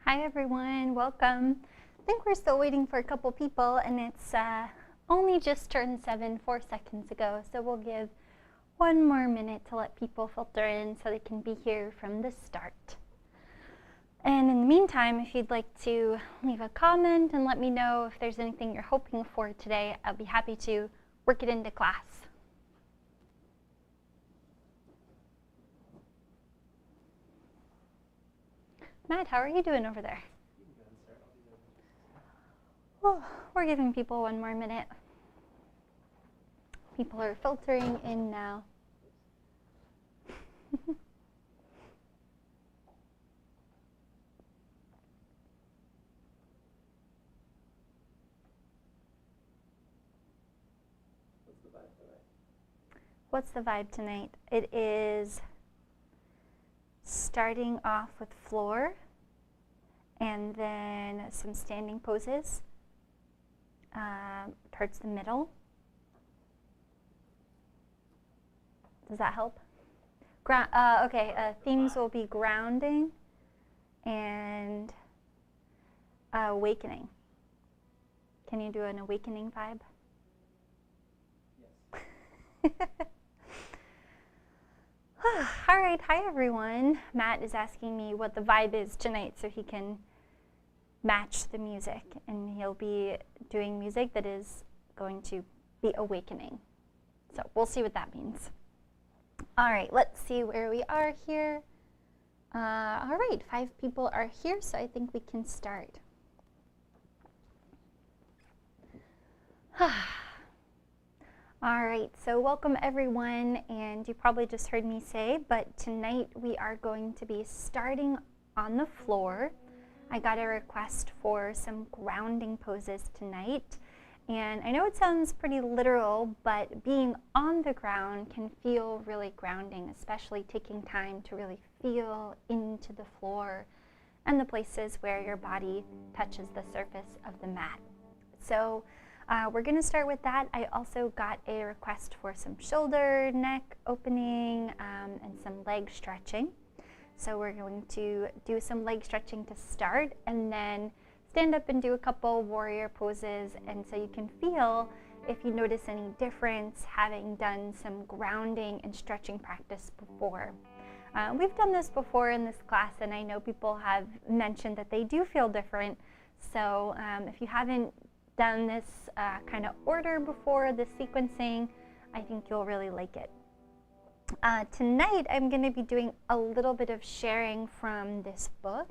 Hi everyone, welcome. I think we're still waiting for a couple people and it's only just turned 4 seconds ago, so we'll give one more minute to let people filter in so they can be here from the start. And in the meantime, if you'd like to leave a comment and let me know if there's anything you're hoping for today, I'll be happy to work it into class. Matt, how are you doing over there? Oh, we're giving people one more minute. People are filtering in now. What's the vibe tonight? It is starting off with floor and then some standing poses towards the middle. Does that help? Themes will be grounding and awakening. Can you do an awakening vibe? Yes. All right, hi everyone. Matt is asking me what the vibe is tonight so he can match the music, and he'll be doing music that is going to be awakening. So we'll see what that means. All right, let's see where we are here. All right, 5 people are here, so I think we can start. All right, so welcome everyone, and you probably just heard me say, but tonight we are going to be starting on the floor. I got a request for some grounding poses tonight, and I know it sounds pretty literal, but being on the ground can feel really grounding, especially taking time to really feel into the floor and the places where your body touches the surface of the mat. So we're going to start with that. I also got a request for some shoulder, neck opening, and some leg stretching. So we're going to do some leg stretching to start, and then stand up and do a couple warrior poses, and so you can feel if you notice any difference having done some grounding and stretching practice before. We've done this before in this class, and I know people have mentioned that they do feel different. So if you haven't done this kind of order before, the sequencing, I think you'll really like it. Tonight I'm going to be doing a little bit of sharing from this book.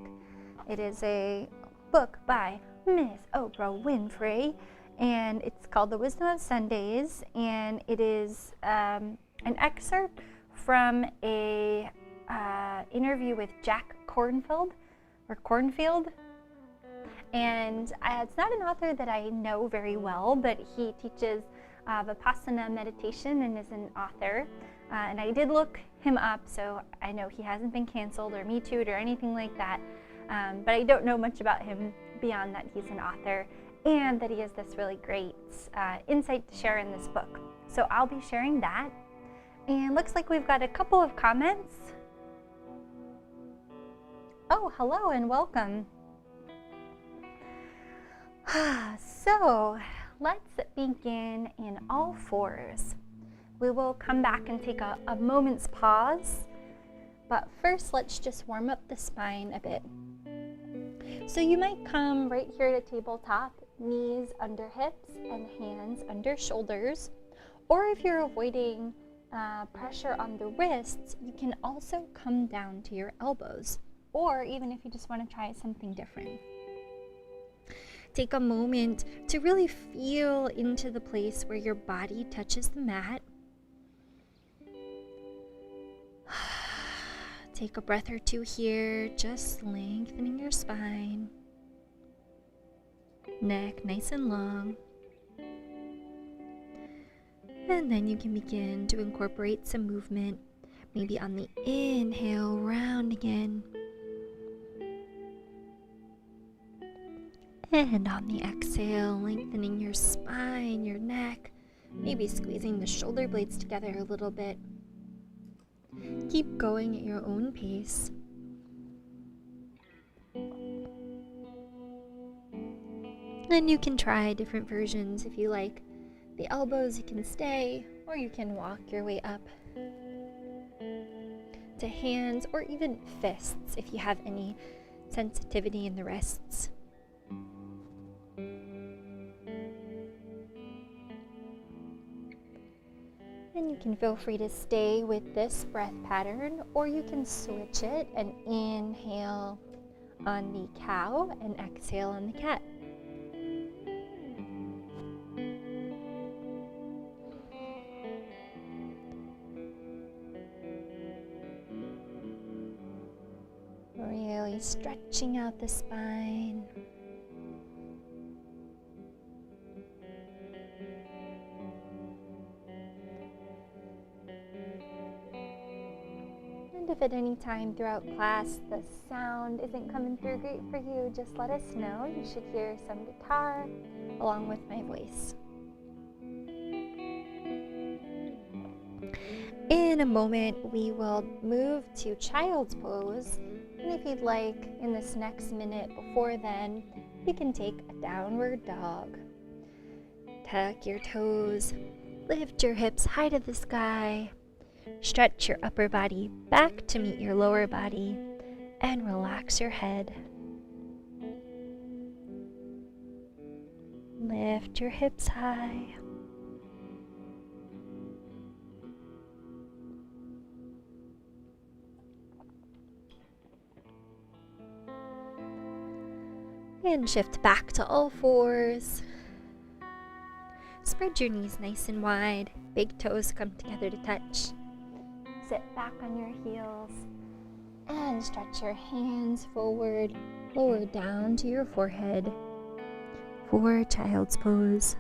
It is a book by Miss Oprah Winfrey, and it's called The Wisdom of Sundays, and it is an excerpt from a interview with Jack Kornfield, and it's not an author that I know very well, but he teaches Vipassana meditation and is an author. And I did look him up, so I know he hasn't been canceled or Me Too'd or anything like that. But I don't know much about him beyond that he's an author and that he has this really great insight to share in this book. So I'll be sharing that. And looks like we've got a couple of comments. Oh, hello and welcome. So let's begin in all fours. We will come back and take a moment's pause, but first let's just warm up the spine a bit. So you might come right here to tabletop, knees under hips and hands under shoulders, or if you're avoiding pressure on the wrists, you can also come down to your elbows, or even if you just want to try something different. Take a moment to really feel into the place where your body touches the mat. Take a breath or two here, just lengthening your spine. Neck nice and long. And then you can begin to incorporate some movement, maybe on the inhale, round again. And on the exhale, lengthening your spine, your neck, maybe squeezing the shoulder blades together a little bit. Keep going at your own pace. And you can try different versions if you like. The elbows, you can stay, or you can walk your way up to hands or even fists if you have any sensitivity in the wrists. And you can feel free to stay with this breath pattern, or you can switch it and inhale on the cow and exhale on the cat. Really stretching out the spine. And if at any time throughout class the sound isn't coming through great for you, just let us know. You should hear some guitar along with my voice. In a moment, we will move to child's pose. And if you'd like, in this next minute before then, you can take a downward dog. Tuck your toes, lift your hips high to the sky, stretch your upper body back to meet your lower body, and relax your head. Lift your hips high. And shift back to all fours. Spread your knees nice and wide. Big toes come together to touch. Sit back on your heels and stretch your hands forward, lower down to your forehead for child's pose.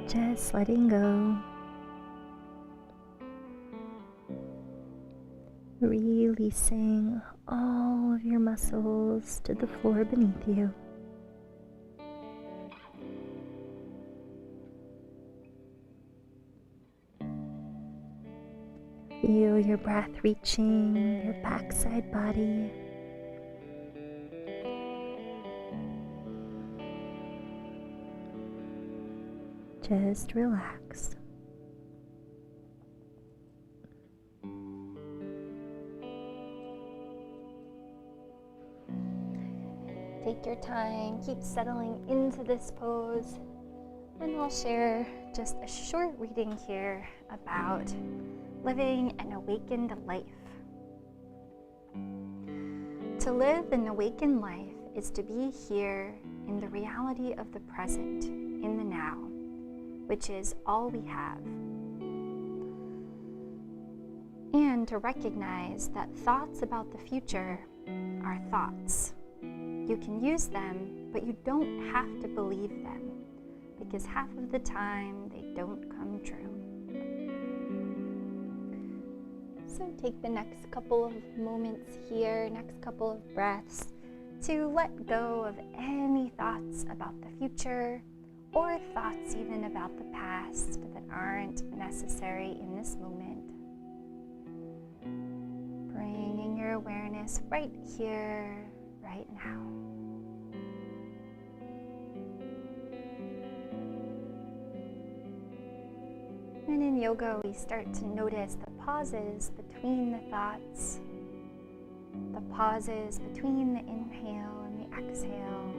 Just letting go. Releasing all of your muscles to the floor beneath you. Feel your breath reaching your backside body. Just relax. Take your time, keep settling into this pose, and I'll share just a short reading here about living an awakened life. To live an awakened life is to be here in the reality of the present, in the now, which is all we have. And to recognize that thoughts about the future are thoughts. You can use them, but you don't have to believe them, because half of the time they don't come true. So take the next couple of moments here, next couple of breaths, to let go of any thoughts about the future or thoughts even about the past that aren't necessary in this moment. Bringing your awareness right here, right now. And in yoga, we start to notice the pauses between the thoughts, the pauses between the inhale and the exhale,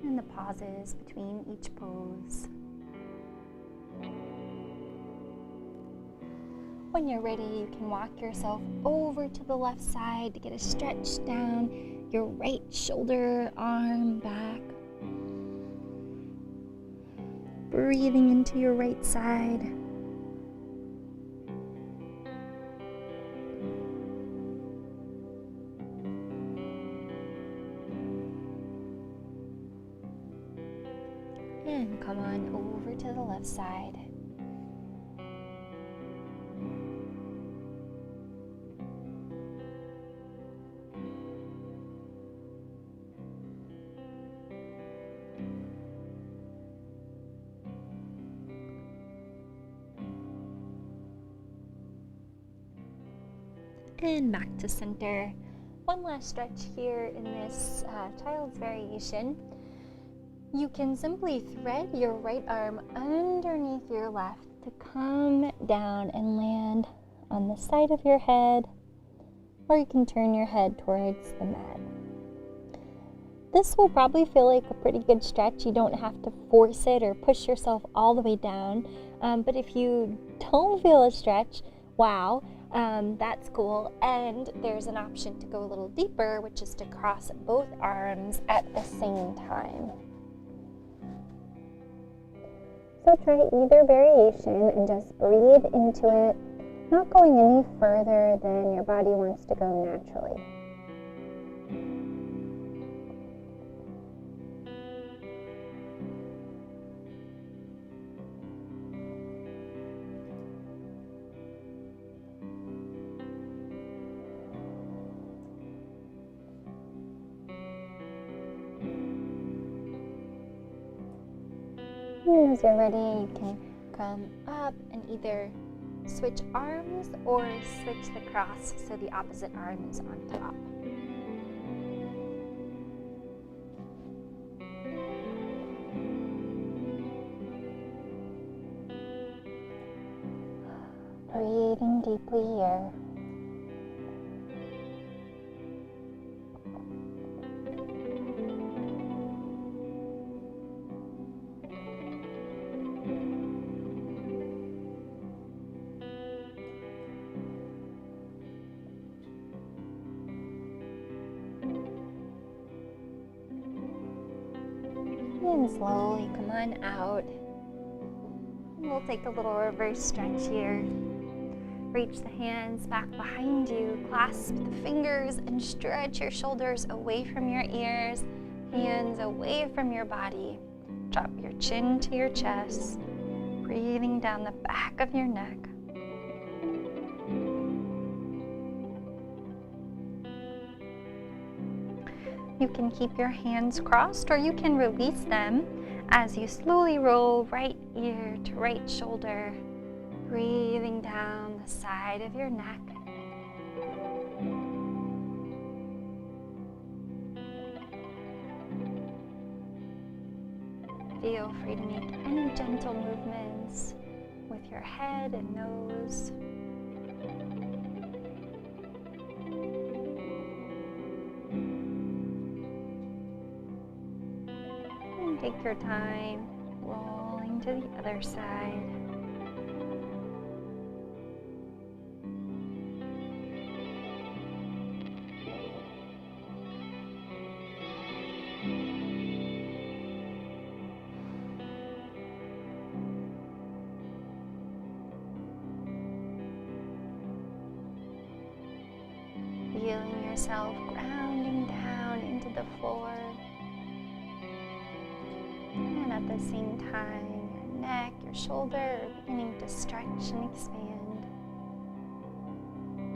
and the pauses between each pose. When you're ready, you can walk yourself over to the left side to get a stretch down your right shoulder, arm, back. Breathing into your right side. And come on over to the left side. and back to center. One last stretch here in this child's variation. You can simply thread your right arm underneath your left to come down and land on the side of your head, or you can turn your head towards the mat. This will probably feel like a pretty good stretch. You don't have to force it or push yourself all the way down, but if you don't feel a stretch, wow, that's cool. And there's an option to go a little deeper, which is to cross both arms at the same time. So try either variation and just breathe into it, not going any further than your body wants to go naturally. And as you're ready, you can come up and either switch arms or switch the cross so the opposite arm is on top. Breathing deeply here. And slowly come on out. We'll take a little reverse stretch here. Reach the hands back behind you, clasp the fingers, and stretch your shoulders away from your ears, hands away from your body. Drop your chin to your chest, breathing down the back of your neck. You can keep your hands crossed, or you can release them as you slowly roll right ear to right shoulder, breathing down the side of your neck. Feel free to make any gentle movements with your head and nose. And take your time rolling to the other side. Feeling yourself grounding down into the floor. And at the same time, your neck, your shoulder are beginning to stretch and expand.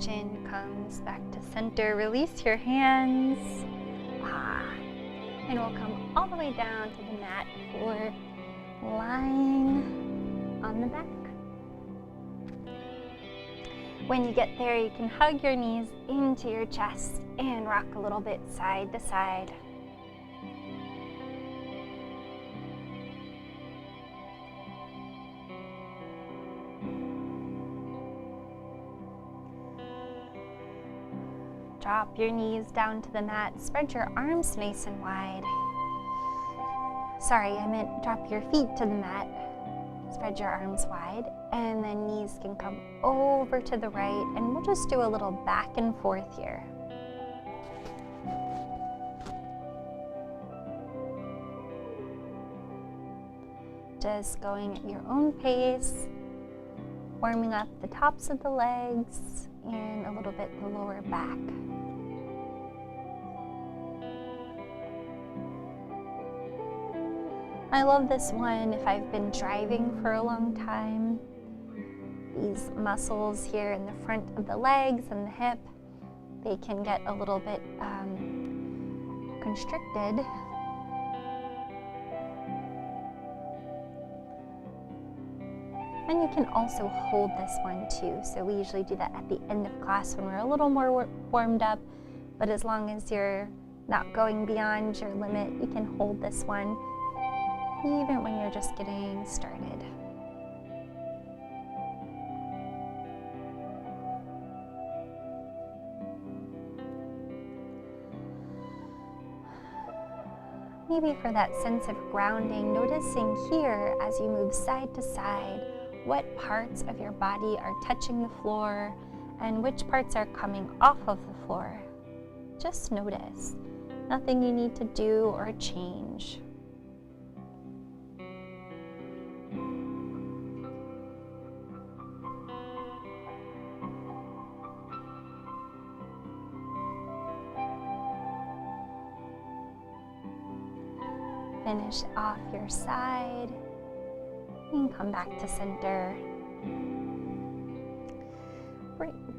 Chin comes back to center. Release your hands. And we'll come all the way down to the mat for lying on the back. When you get there, you can hug your knees into your chest and rock a little bit side to side. Drop your knees down to the mat. Spread your arms nice and wide. Sorry, I meant drop your feet to the mat. Spread your arms wide, and then knees can come over to the right, and we'll just do a little back and forth here. Just going at your own pace, warming up the tops of the legs and a little bit the lower back. I love this one if I've been driving for a long time. These muscles here in the front of the legs and the hip, they can get a little bit constricted. And you can also hold this one too. So we usually do that at the end of class when we're a little more warmed up, but as long as you're not going beyond your limit, you can hold this one even when you're just getting started. Maybe for that sense of grounding, noticing here as you move side to side, what parts of your body are touching the floor and which parts are coming off of the floor. Just notice. Nothing you need to do or change. Finish off your side and come back to center.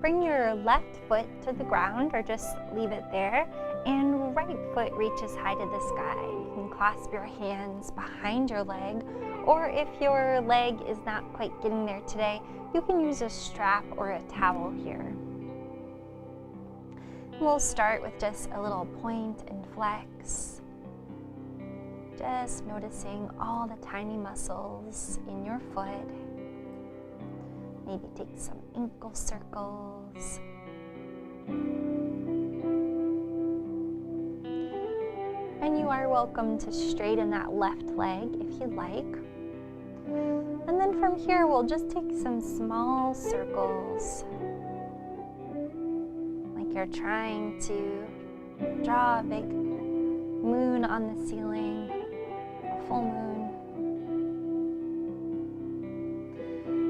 Bring your left foot to the ground or just leave it there, and right foot reaches high to the sky. You can clasp your hands behind your leg, or if your leg is not quite getting there today, you can use a strap or a towel here. We'll start with just a little point and flex. Just noticing all the tiny muscles in your foot. Maybe take some ankle circles. And you are welcome to straighten that left leg if you'd like. And then from here, we'll just take some small circles. Like you're trying to draw a big moon on the ceiling, a full moon.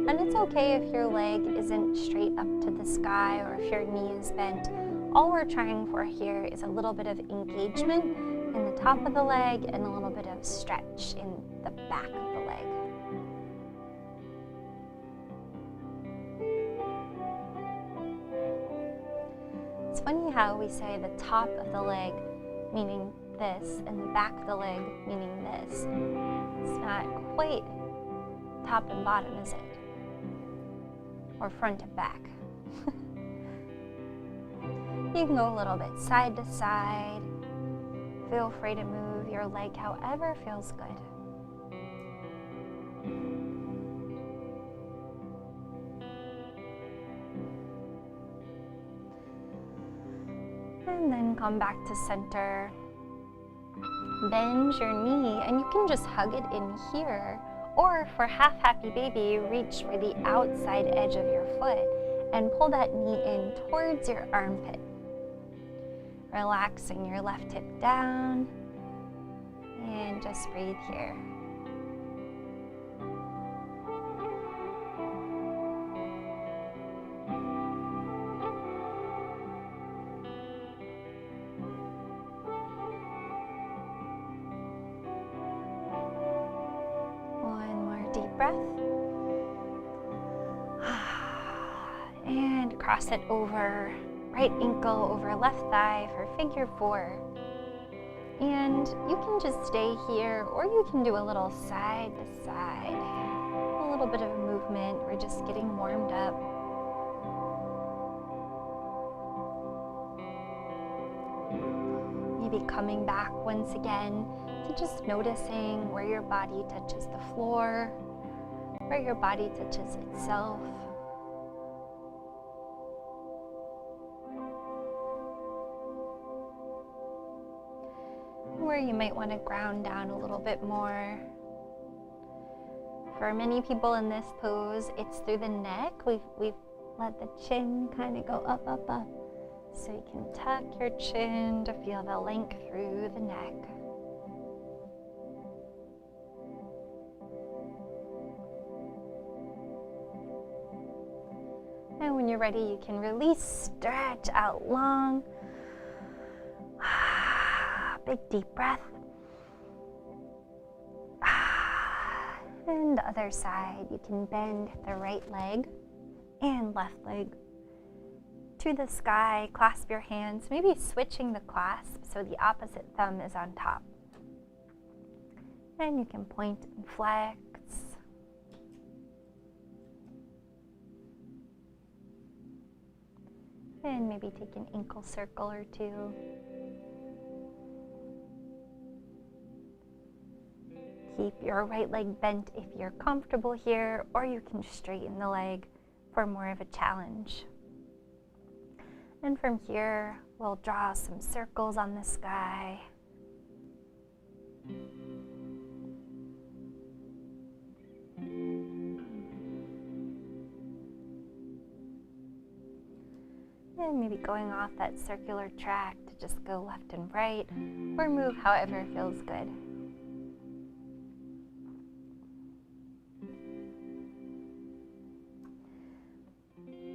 And it's okay if your leg isn't straight up to the sky or if your knee is bent. All we're trying for here is a little bit of engagement in the top of the leg and a little bit of stretch in the back of the leg. It's funny how we say the top of the leg meaning this and the back of the leg meaning this. It's not quite top and bottom, is it? Or front and back. You can go a little bit side to side. Feel free to move your leg however feels good. And then come back to center. Bend your knee and you can just hug it in here. Or for half happy baby, reach for the outside edge of your foot and pull that knee in towards your armpit. Relaxing your left hip down and just breathe here. Breath. And cross it over right ankle over left thigh for figure 4. And you can just stay here or you can do a little side to side. A little bit of a movement. We're just getting warmed up. Maybe coming back once again to just noticing where your body touches the floor, where your body touches itself. Where you might want to ground down a little bit more. For many people in this pose, it's through the neck. We've let the chin kind of go up, up, up. So you can tuck your chin to feel the length through the neck. And when you're ready, you can release, stretch out long. Big deep breath. And the other side, you can bend the right leg and left leg to the sky. Clasp your hands, maybe switching the clasp so the opposite thumb is on top. And you can point and flex. And maybe take an ankle circle or two. Keep your right leg bent if you're comfortable here, or you can straighten the leg for more of a challenge. And from here, we'll draw some circles on the sky. And maybe going off that circular track to just go left and right, or move however feels good.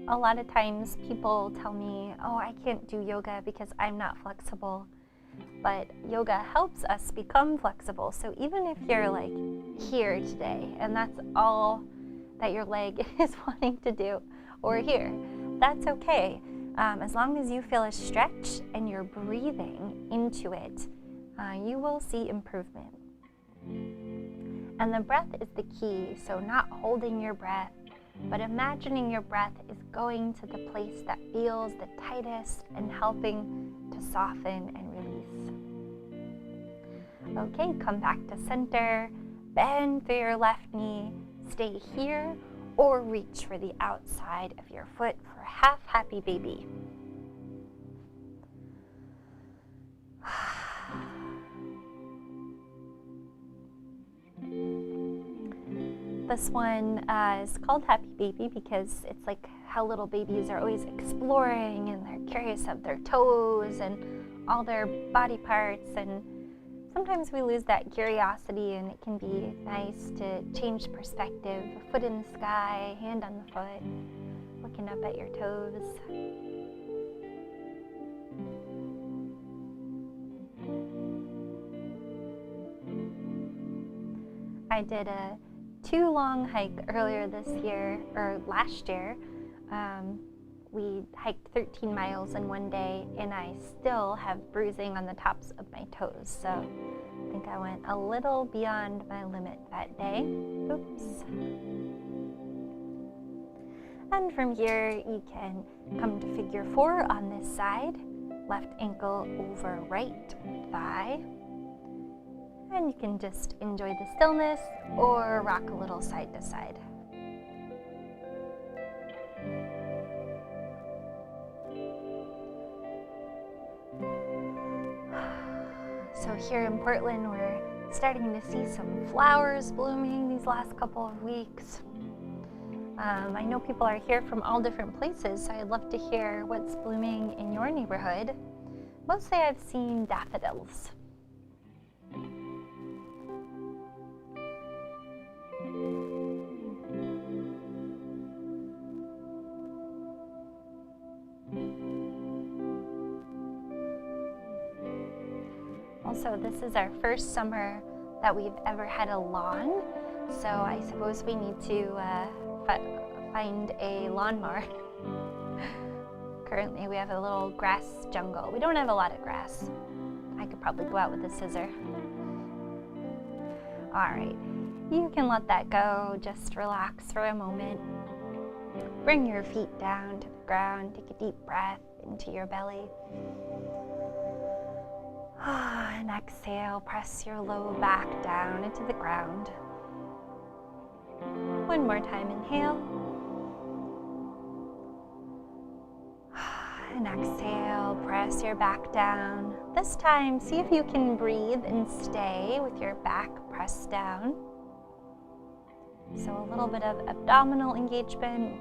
A lot of times people tell me, oh, I can't do yoga because I'm not flexible. But yoga helps us become flexible. So even if you're like here today and that's all that your leg is wanting to do, or here, that's okay. As long as you feel a stretch and you're breathing into it, you will see improvement. And the breath is the key. So not holding your breath, but imagining your breath is going to the place that feels the tightest and helping to soften and release. Okay, come back to center, bend through your left knee, stay here, or reach for the outside of your foot for half happy baby. This one is called Happy Baby because it's like how little babies are always exploring and they're curious of their toes and all their body parts, and sometimes we lose that curiosity, and it can be nice to change perspective. A foot in the sky, hand on the foot, looking up at your toes. I did a 2-long hike earlier this year, or last year. We hiked 13 miles in one day, and I still have bruising on the tops of my toes. So I think I went a little beyond my limit that day. Oops. And from here, you can come to figure 4 on this side. Left ankle over right thigh. And you can just enjoy the stillness or rock a little side to side. So here in Portland, we're starting to see some flowers blooming these last couple of weeks. I know people are here from all different places, so I'd love to hear what's blooming in your neighborhood. Mostly I've seen daffodils. Also, this is our first summer that we've ever had a lawn, so I suppose we need to find a lawnmower. Currently we have a little grass jungle. We don't have a lot of grass. I could probably go out with a scissor. All right, you can let that go. Just relax for a moment. Bring your feet down to the ground. Take a deep breath into your belly. And exhale, press your low back down into the ground. One more time, inhale. And exhale, press your back down. This time, see if you can breathe and stay with your back pressed down. So a little bit of abdominal engagement.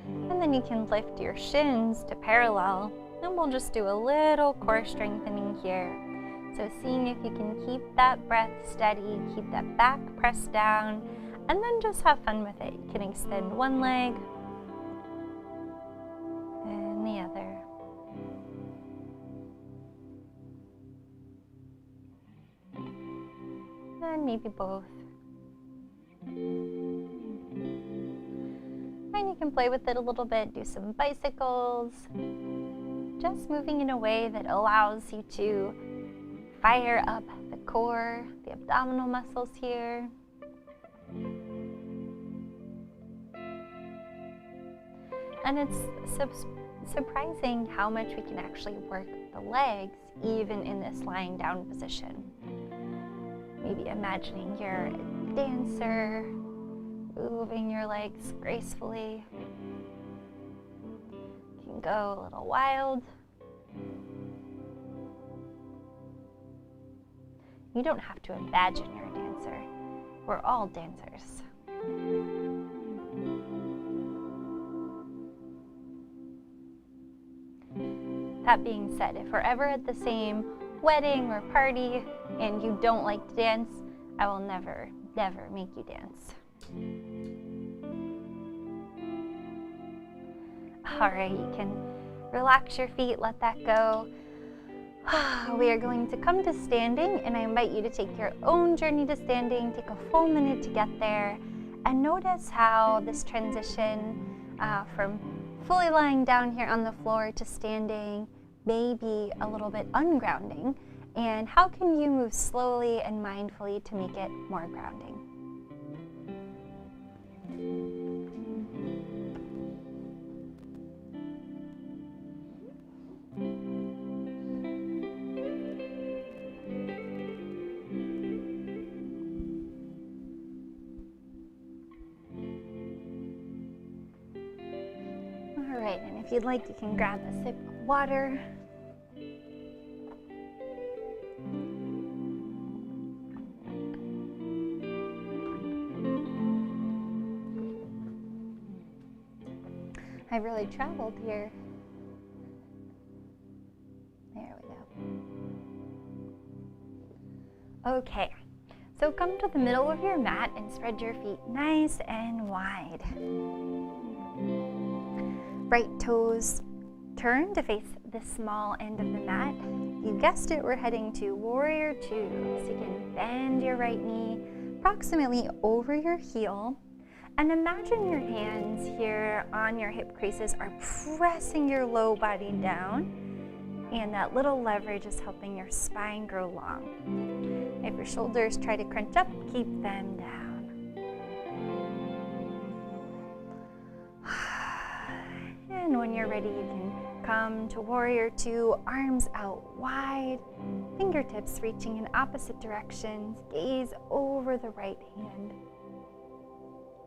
And then you can lift your shins to parallel. And we'll just do a little core strengthening here. So seeing if you can keep that breath steady, keep that back pressed down, and then just have fun with it. You can extend one leg and the other. And maybe both. And you can play with it a little bit, do some bicycles. Just moving in a way that allows you to fire up the core, the abdominal muscles here. And it's surprising how much we can actually work the legs even in this lying down position. Maybe imagining you're a dancer, moving your legs gracefully. You can go a little wild. You don't have to imagine you're a dancer. We're all dancers. That being said, if we're ever at the same wedding or party and you don't like to dance, I will never make you dance. All right, you can relax your feet, let that go. We are going to come to standing, and I invite you to take your own journey to standing. Take a full minute to get there, and notice how this transition from fully lying down here on the floor to standing may be a little bit ungrounding, and how can you move slowly and mindfully to make it more grounding. All right, and if you'd like, you can grab a sip of water. I really traveled here. There we go. Okay, so come to the middle of your mat and spread your feet nice and wide. Right toes turn to face the small end of the mat. You guessed it, we're heading to Warrior Two. So you can bend your right knee approximately over your heel. And imagine your hands here on your hip creases are pressing your low body down, and that little leverage is helping your spine grow long. If your shoulders try to crunch up, keep them down. And when you're ready, you can come to Warrior Two, arms out wide, fingertips reaching in opposite directions, gaze over the right hand.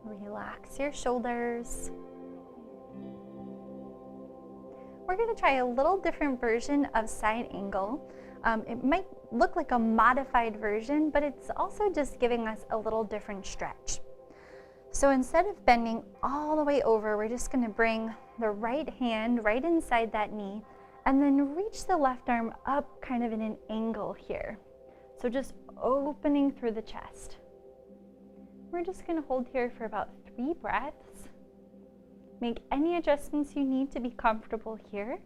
Relax your shoulders. We're going to try a little different version of side angle. It might look like a modified version, but it's also just giving us a little different stretch. So instead of bending all the way over, we're just going to bring the right hand right inside that knee and then reach the left arm up kind of in an angle here. So just opening through the chest. We're just going to hold here for about 3 breaths. Make any adjustments you need to be comfortable here.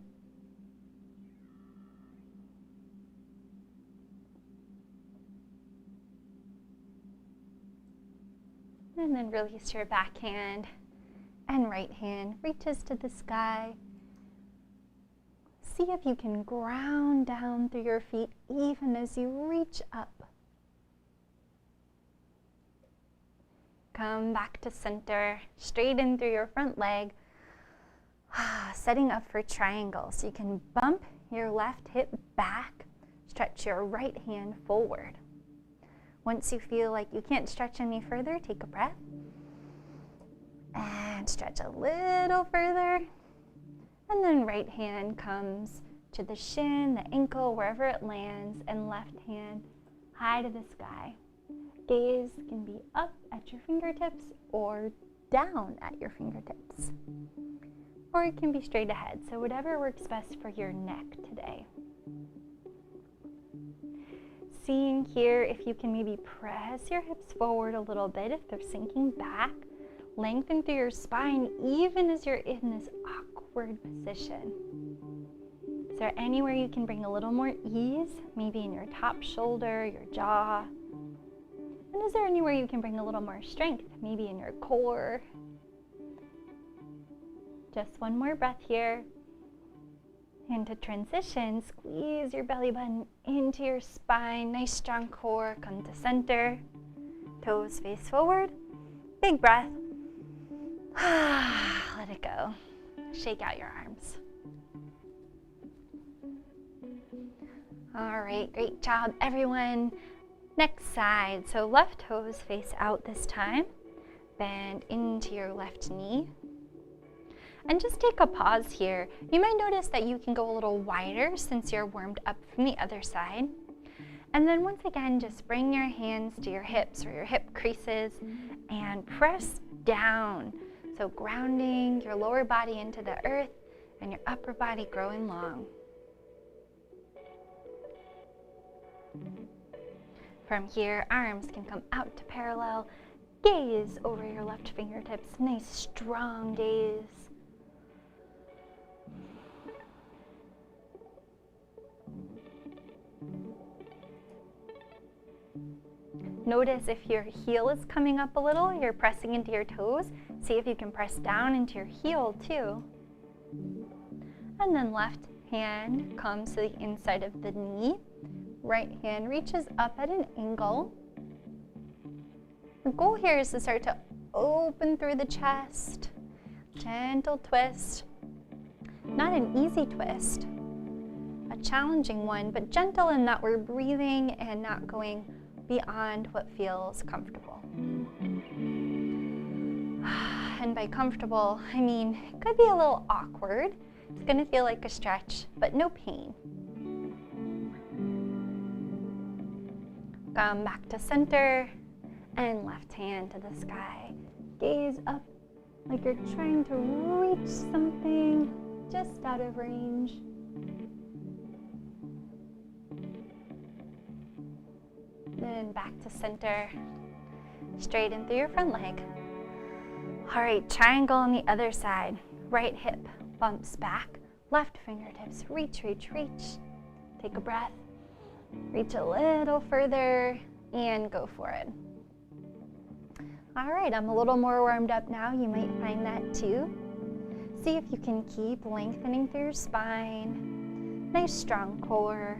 And then release your back hand and right hand reaches to the sky. See if you can ground down through your feet even as you reach up. Come back to center, straighten through your front leg, setting up for triangle. So you can bump your left hip back, stretch your right hand forward. Once you feel like you can't stretch any further, take a breath and stretch a little further. And then right hand comes to the shin, the ankle, wherever it lands, and left hand high to the sky. Gaze can be up at your fingertips or down at your fingertips. Or it can be straight ahead, so whatever works best for your neck today. Seeing here if you can maybe press your hips forward a little bit if they're sinking back. Lengthen through your spine even as you're in this awkward position. Is there anywhere you can bring a little more ease? Maybe in your top shoulder, your jaw. And is there anywhere you can bring a little more strength? Maybe in your core. Just one more breath here. And to transition, squeeze your belly button into your spine. Nice strong core. Come to center. Toes face forward. Big breath. Let it go. shake out your arms. All right, great job, everyone. Next side, so left toes face out this time. Bend into your left knee. And just take a pause here. You might notice that you can go a little wider since you're warmed up from the other side. And then once again, just bring your hands to your hips or your hip creases and press down. So grounding your lower body into the earth and your upper body growing long. From here, arms can come out to parallel. Gaze over your left fingertips. Nice strong gaze. Notice if your heel is coming up a little, you're pressing into your toes. See if you can press down into your heel too. And then left hand comes to the inside of the knee. Right hand reaches up at an angle. The goal here is to start to open through the chest. Gentle twist. Not an easy twist, a challenging one, but gentle in that we're breathing and not going beyond what feels comfortable. And by comfortable, I mean, it could be a little awkward. It's gonna feel like a stretch, but no pain. Come back to center and left hand to the sky. Gaze up like you're trying to reach something just out of range. Then back to center. Straighten through your front leg. All right, triangle on the other side. Right hip bumps back. Left fingertips reach, reach, reach. Take a breath. Reach a little further and go for it. All right, I'm a little more warmed up now. You might find that too. See if you can keep lengthening through your spine. Nice strong core.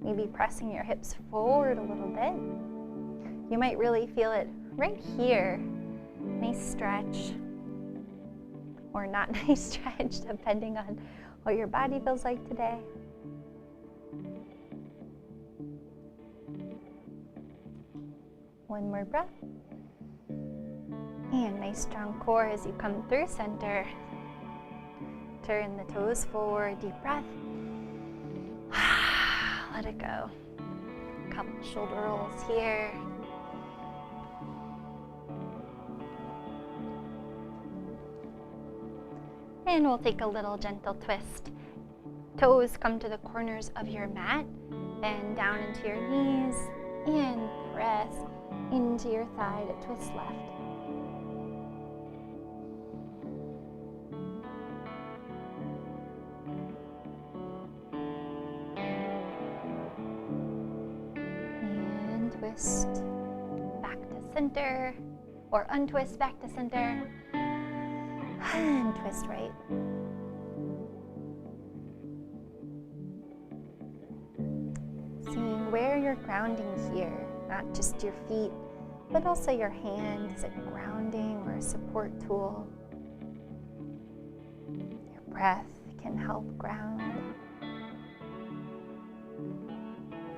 Maybe pressing your hips forward a little bit. You might really feel it right here. Nice stretch. Or not nice stretch, depending on what your body feels like today. One more breath. And nice strong core as you come through center. Turn the toes forward, deep breath. Let it go. Couple shoulder rolls here. And we'll take a little gentle twist. Toes come to the corners of your mat. Bend down into your knees and press into your thigh to twist left. And twist back to center, or untwist back to center, and twist right. Seeing where you're grounding here, not just your feet, but also your hand. Is it grounding or a support tool? Your breath can help ground.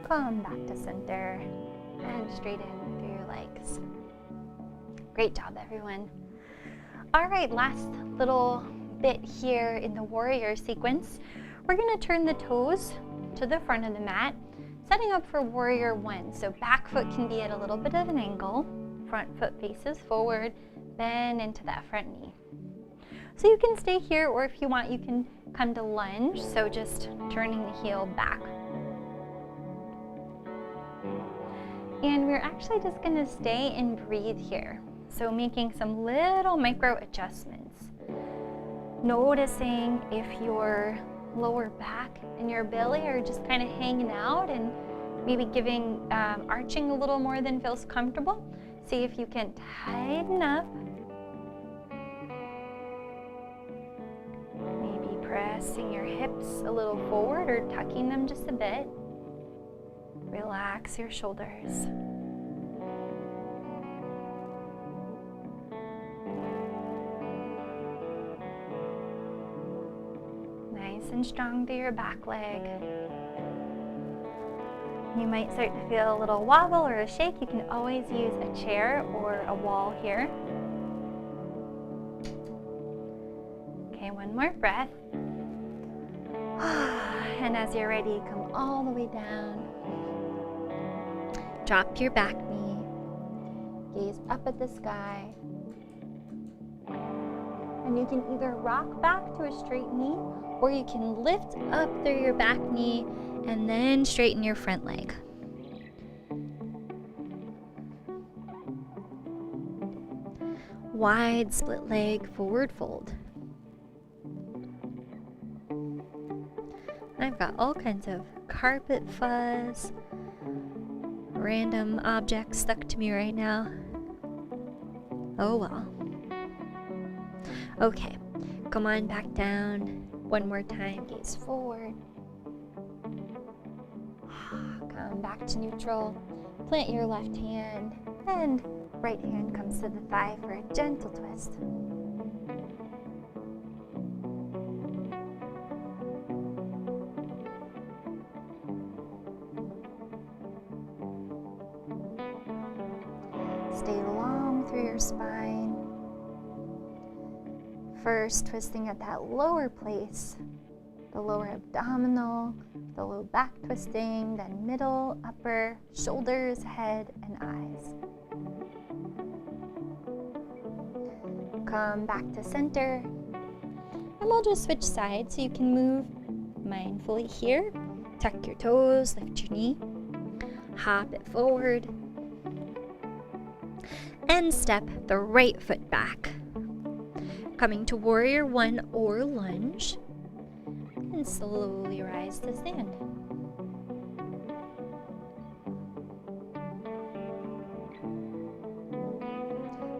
Come back to center and straighten through your legs. Great job, everyone. All right, last little bit here in the warrior sequence. We're gonna turn the toes to the front of the mat, setting up for warrior one. So back foot can be at a little bit of an angle, front foot faces forward, bend into that front knee. So you can stay here, or if you want, you can come to lunge, so just turning the heel back. And we're actually just gonna stay and breathe here. So making some little micro adjustments. Noticing if your lower back and your belly are just kind of hanging out, and maybe giving arching a little more than feels comfortable. See if you can tighten up. Maybe pressing your hips a little forward or tucking them just a bit. Relax your shoulders. nice and strong through your back leg. You might start to feel a little wobble or a shake. You can always use a chair or a wall here. Okay, one more breath. And as you're ready, come all the way down. Drop your back knee. Gaze up at the sky. And you can either rock back to a straight knee, or you can lift up through your back knee and then straighten your front leg. Wide split leg forward fold. I've got all kinds of carpet fuzz, random objects stuck to me right now. Oh well. Okay, come on back down. One more time, gaze forward. Come back to neutral. Plant your left hand and right hand comes to the thigh for a gentle twist. Stay long through your spine. First, twisting at that lower place, the lower abdominal, the low back twisting, then middle, upper, shoulders, head, and eyes. Come back to center, and we'll just switch sides so you can move mindfully here. Tuck your toes, lift your knee, hop it forward, and step the right foot back. Coming to warrior one or lunge, and slowly rise to stand.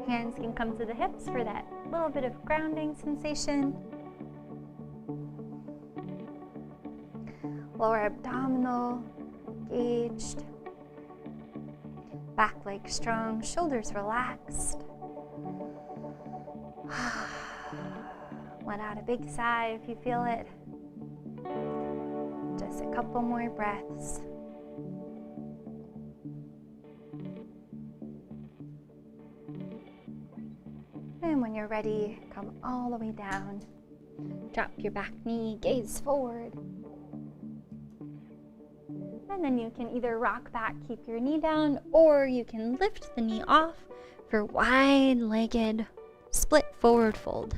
Hands can come to the hips for that little bit of grounding sensation. Lower abdominal engaged. Back leg strong, shoulders relaxed. Let out a big sigh if you feel it. Just a couple more breaths. And when you're ready, come all the way down. Drop your back knee, gaze forward. And then you can either rock back, keep your knee down, or you can lift the knee off for wide-legged split forward fold.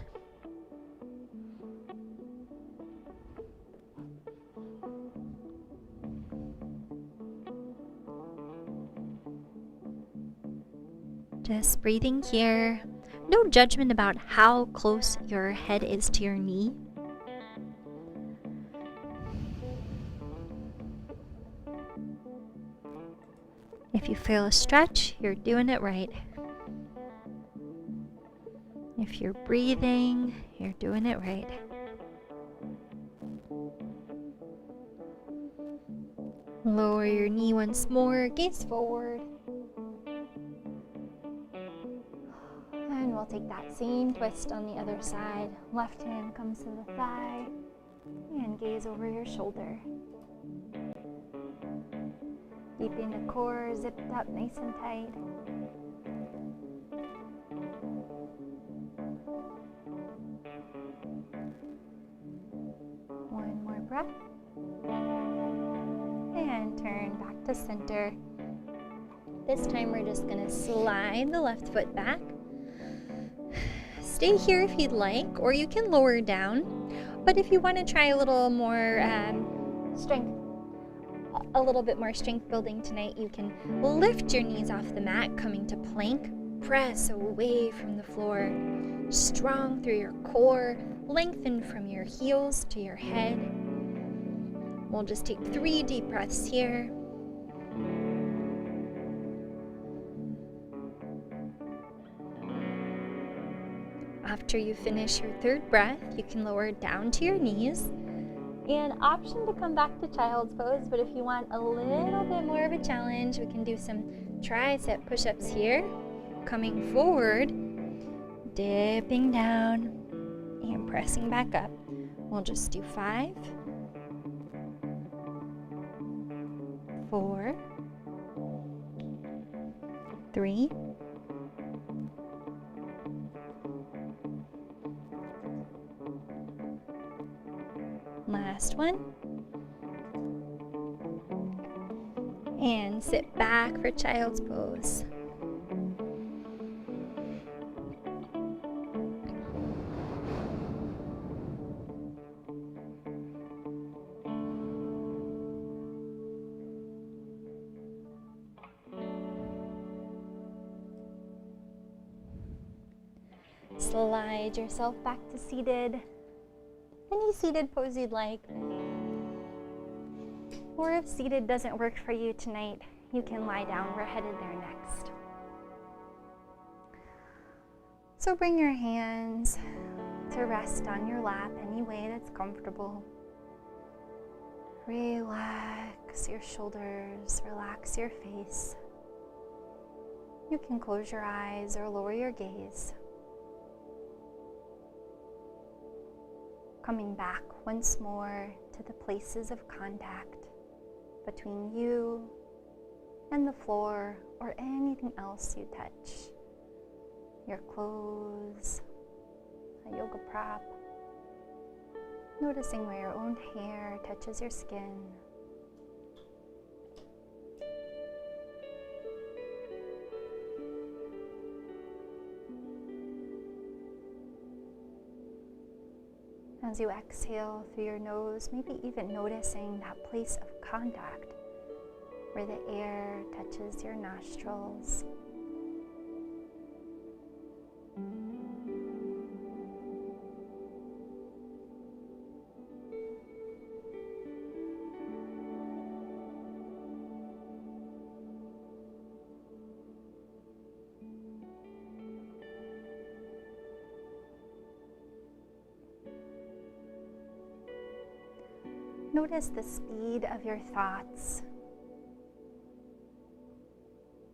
Just breathing here. No judgment about how close your head is to your knee. If you feel a stretch, you're doing it right. If you're breathing, you're doing it right. Lower your knee once more, gaze forward. And we'll take that same twist on the other side. Left hand comes to the thigh and gaze over your shoulder. Keeping the core zipped up nice and tight. One more breath. And turn back to center. This time we're just going to slide the left foot back. Stay here if you'd like, or you can lower down. But if you want to try a little more a little bit more strength building tonight, you can lift your knees off the mat, coming to plank. Press away from the floor. Strong through your core. Lengthen from your heels to your head. We'll just take 3 deep breaths here. After you finish your 3rd breath, you can lower down to your knees. And option to come back to child's pose, but if you want a little bit more of a challenge, we can do some tricep push-ups here. Coming forward, dipping down, and pressing back up. We'll just do 5, 4, 3, 1. And sit back for child's pose. Slide yourself back to seated. Any seated pose you'd like. Or if seated doesn't work for you tonight, you can lie down. We're headed there next. So bring your hands to rest on your lap any way that's comfortable. Relax your shoulders, relax your face. You can close your eyes or lower your gaze. Coming back once more to the places of contact between you and the floor or anything else you touch. Your clothes, a yoga prop. Noticing where your own hair touches your skin. As you exhale through your nose, maybe even noticing that place of contact where the air touches your nostrils. Notice the speed of your thoughts.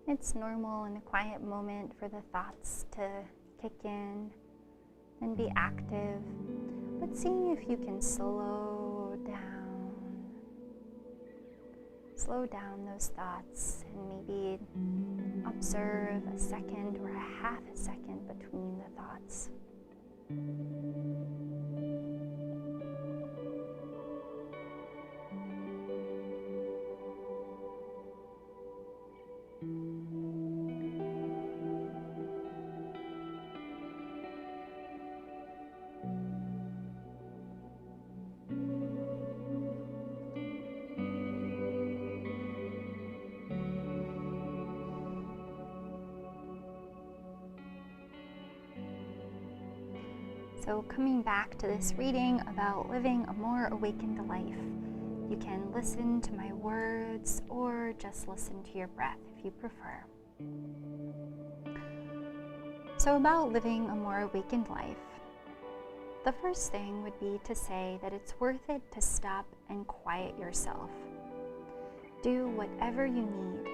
It's normal in a quiet moment for the thoughts to kick in and be active, but seeing if you can slow down those thoughts and maybe observe a second or a half a second between the thoughts. So coming back to this reading about living a more awakened life, you can listen to my words or just listen to your breath if you prefer. So about living a more awakened life, the first thing would be to say that it's worth it to stop and quiet yourself. Do whatever you need.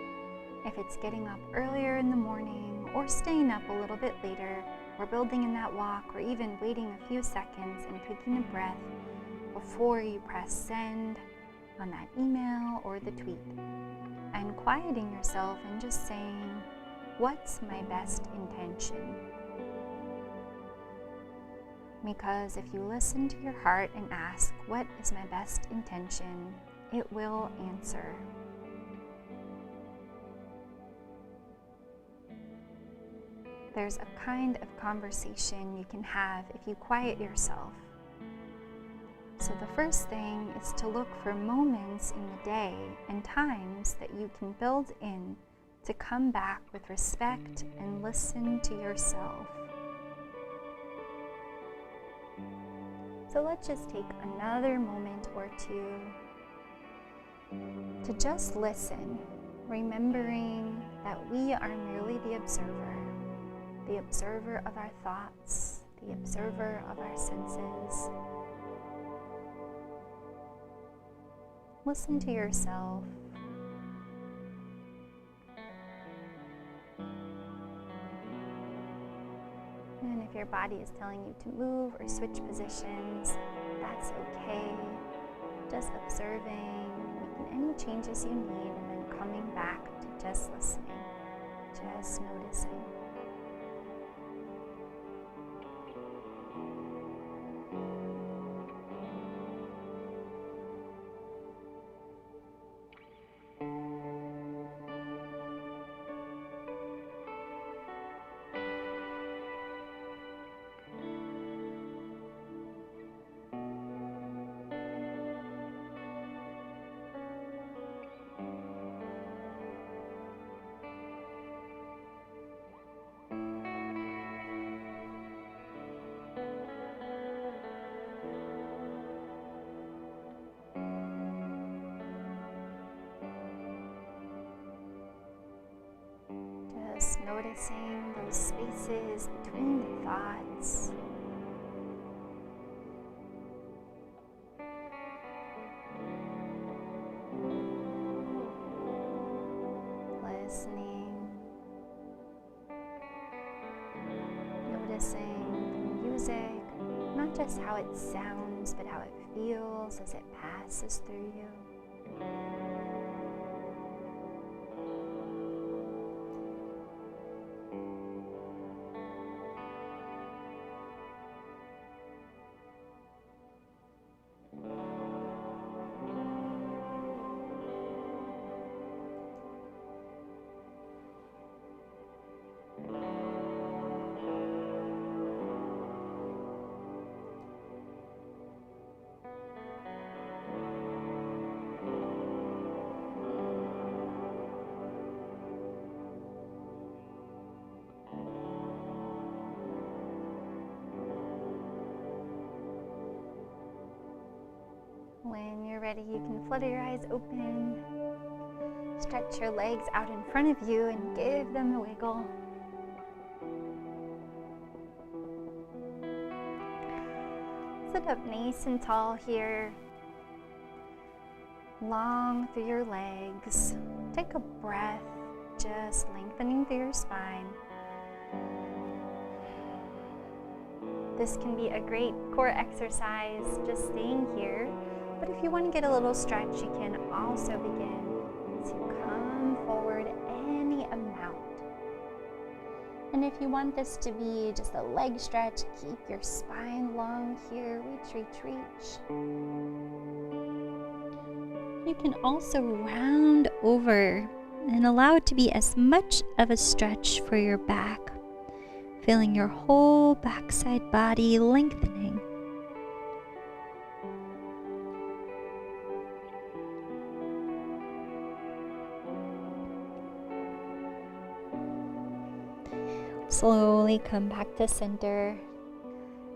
If it's getting up earlier in the morning or staying up a little bit later, or building in that walk, or even waiting a few seconds and taking a breath before you press send on that email or the tweet, and quieting yourself and just saying, what's my best intention? Because if you listen to your heart and ask, what is my best intention, it will answer. There's a kind of conversation you can have if you quiet yourself. So the first thing is to look for moments in the day and times that you can build in to come back with respect and listen to yourself. So let's just take another moment or two to just listen, remembering that we are merely the observer of our thoughts, the observer of our senses. Listen to yourself. And if your body is telling you to move or switch positions, that's okay. Just observing, making any changes you need, and then coming back to just listening, just noticing. Just noticing those spaces between the thoughts. Listening. Noticing the music, not just how it sounds, but how it feels as it passes through you. When you're ready, you can flutter your eyes open. Stretch your legs out in front of you and give them a wiggle. Sit up nice and tall here. Long through your legs. Take a breath, just lengthening through your spine. This can be a great core exercise, just staying here. But if you want to get a little stretch, you can also begin to come forward any amount. And if you want this to be just a leg stretch, keep your spine long here. Reach, reach, reach. You can also round over and allow it to be as much of a stretch for your back, feeling your whole backside body lengthening. Slowly come back to center.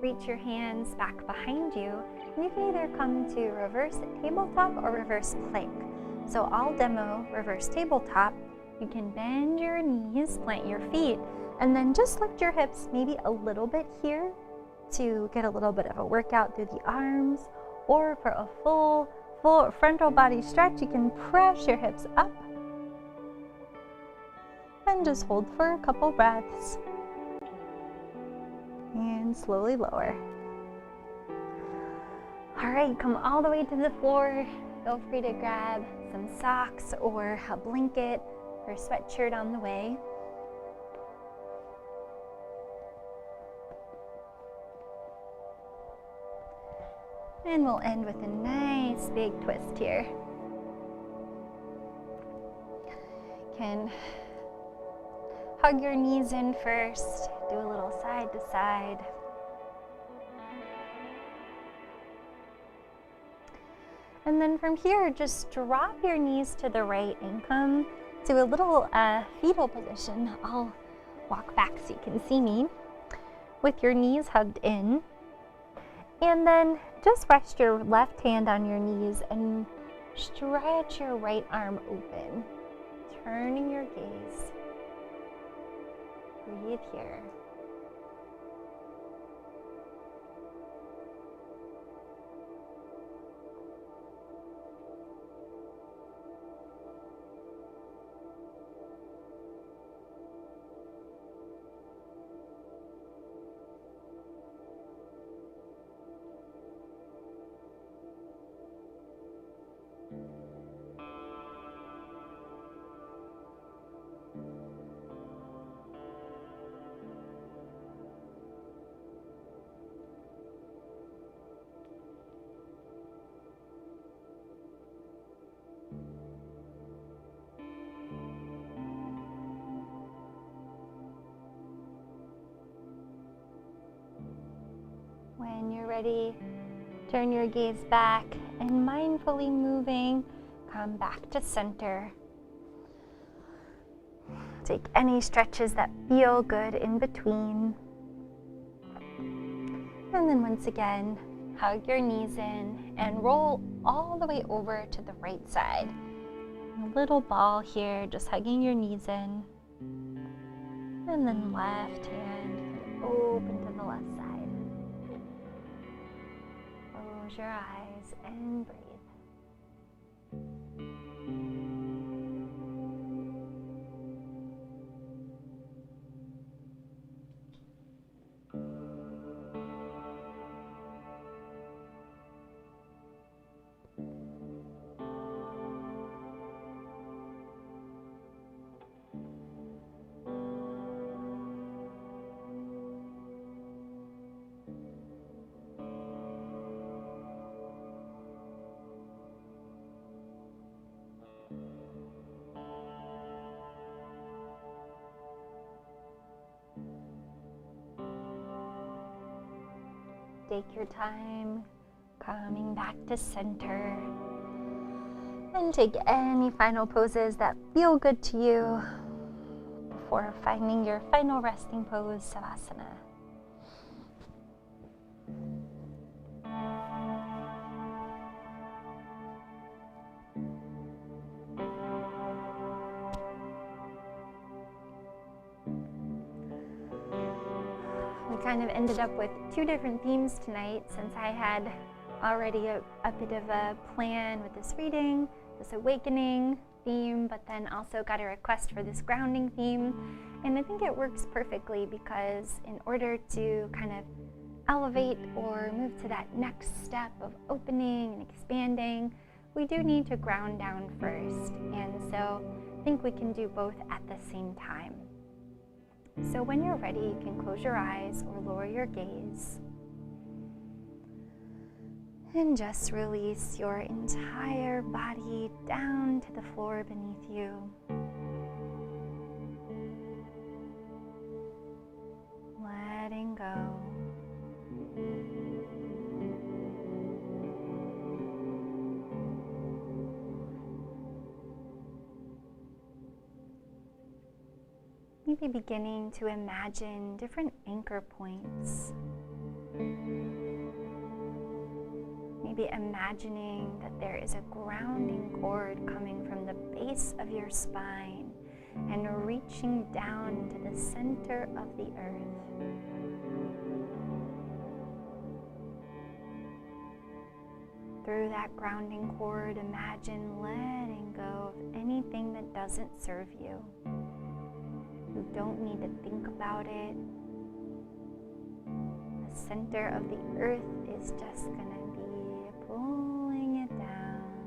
Reach your hands back behind you. And you can either come to reverse tabletop or reverse plank. So I'll demo reverse tabletop. You can bend your knees, plant your feet, and then just lift your hips maybe a little bit here to get a little bit of a workout through the arms. Or for a full frontal body stretch, you can press your hips up and just hold for a couple breaths. And slowly lower. All right, come all the way to the floor. Feel free to grab some socks or a blanket or sweatshirt on the way. And we'll end with a nice big twist here. Can hug your knees in first, do a little side to side. And then from here, just drop your knees to the right and come to a little fetal position. I'll walk back so you can see me with your knees hugged in. And then just rest your left hand on your knees and stretch your right arm open, turning your gaze. Breathe here. When you're ready, turn your gaze back and mindfully moving, come back to center. Take any stretches that feel good in between. And then once again, hug your knees in and roll all the way over to the right side. A little ball here, just hugging your knees in. And then left hand open to the left side. Close your eyes and breathe. Take your time, coming back to center. And take any final poses that feel good to you before finding your final resting pose, Savasana. Kind of ended up with two different themes tonight, since I had already a bit of a plan with this reading, this awakening theme, but then also got a request for this grounding theme. And I think it works perfectly, because in order to kind of elevate or move to that next step of opening and expanding, we do need to ground down first. And so I think we can do both at the same time. So when you're ready, you can close your eyes or lower your gaze. And just release your entire body down to the floor beneath you. Letting go. Maybe beginning to imagine different anchor points. Maybe imagining that there is a grounding cord coming from the base of your spine and reaching down into the center of the earth. Through that grounding cord, imagine letting go of anything that doesn't serve you. You don't need to think about it. The center of the earth is just going to be pulling it down,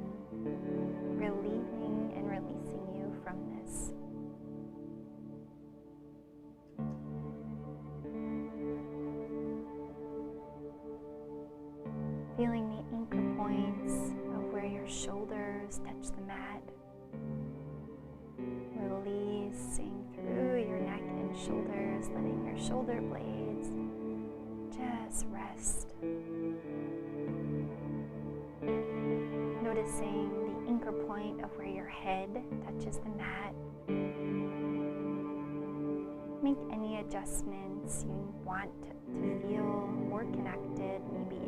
relieving and releasing you from this. Feeling the anchor points of where your shoulders touch the mat. Releasing through your neck and shoulders, letting your shoulder blades just rest. Noticing the anchor point of where your head touches the mat. Make any adjustments you want to feel more connected, maybe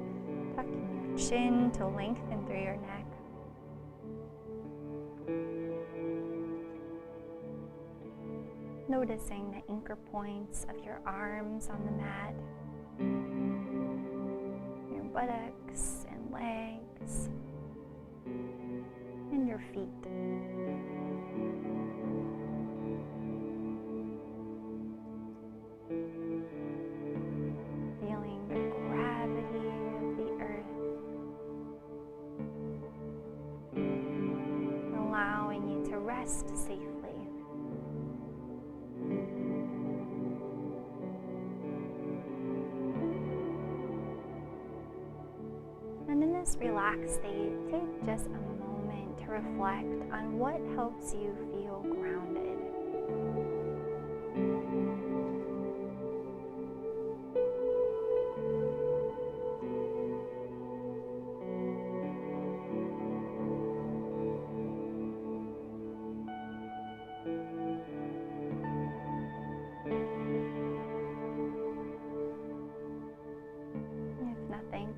tucking your chin to lengthen through your neck. Noticing the anchor points of your arms on the mat, your buttocks and legs, and your feet. Feeling the gravity of the earth, allowing you to rest safely. And in this relaxed state, take just a moment to reflect on what helps you feel grounded.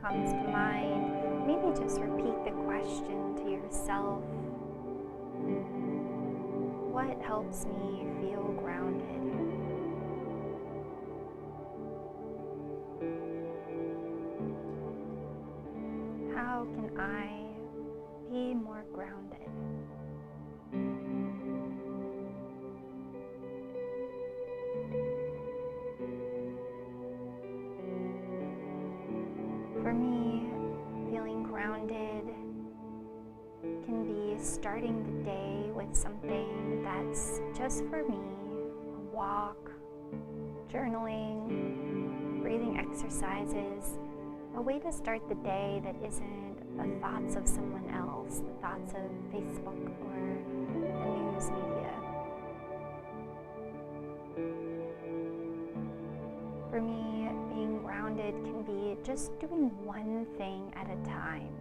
comes to mind, maybe just repeat the question to yourself. What helps me feel grounded? How can I be more grounded? For me, feeling grounded can be starting the day with something that's just for me, a walk, journaling, breathing exercises, a way to start the day that isn't the thoughts of someone else, the thoughts of Facebook or the news media. For me, being grounded can be just doing one thing at a time.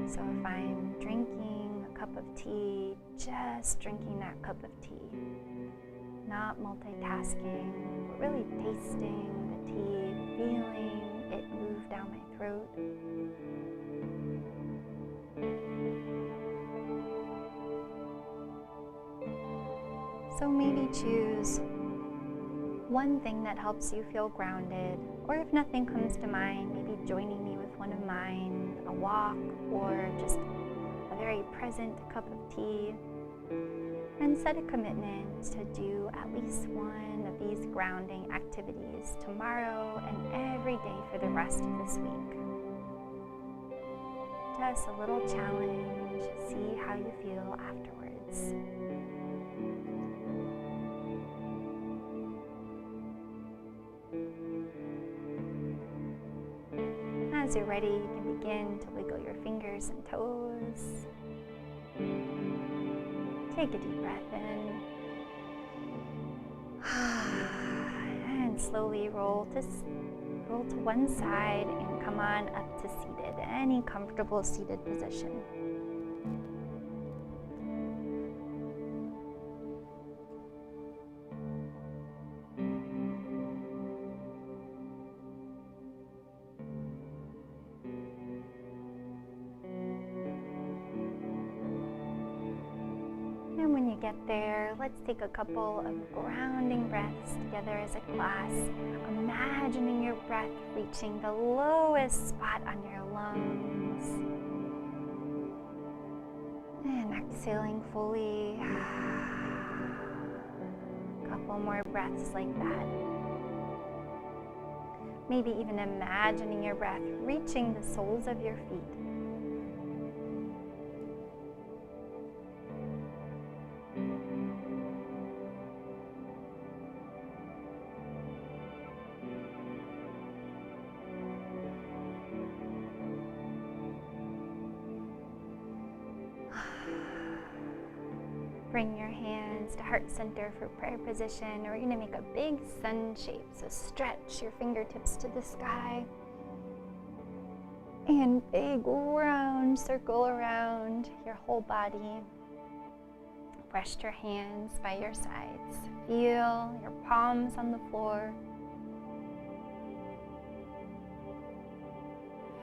So if I'm drinking a cup of tea, just drinking that cup of tea. Not multitasking, but really tasting the tea, feeling it move down my throat. So maybe choose one thing that helps you feel grounded, or if nothing comes to mind, maybe joining me with one of mine, a walk, or just a very present cup of tea. And set a commitment to do at least one of these grounding activities tomorrow and every day for the rest of this week. Just a little challenge, see how you feel afterwards. As you're ready, you can begin to wiggle your fingers and toes. Take a deep breath in. And slowly roll to one side and come on up to seated, any comfortable seated position. And when you get there, let's take a couple of grounding breaths together as a class, imagining your breath reaching the lowest spot on your lungs. And exhaling fully. A couple more breaths like that. Maybe even imagining your breath reaching the soles of your feet. Bring your hands to heart center for prayer position. We're going to make a big sun shape. So stretch your fingertips to the sky. And big round circle around your whole body. Rest your hands by your sides. Feel your palms on the floor.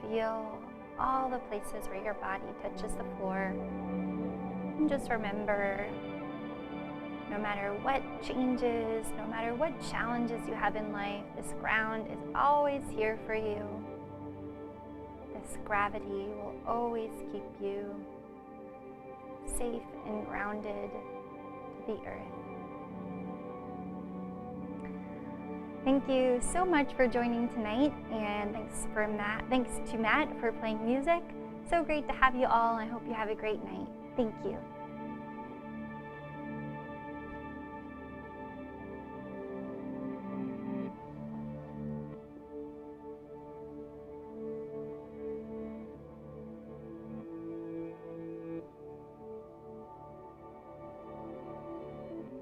Feel all the places where your body touches the floor. And just remember, no matter what changes, no matter what challenges you have in life, this ground is always here for you. This gravity will always keep you safe and grounded to the earth. Thank you so much for joining tonight, and thanks to Matt for playing music. So great to have you all. I hope you have a great night. Thank you.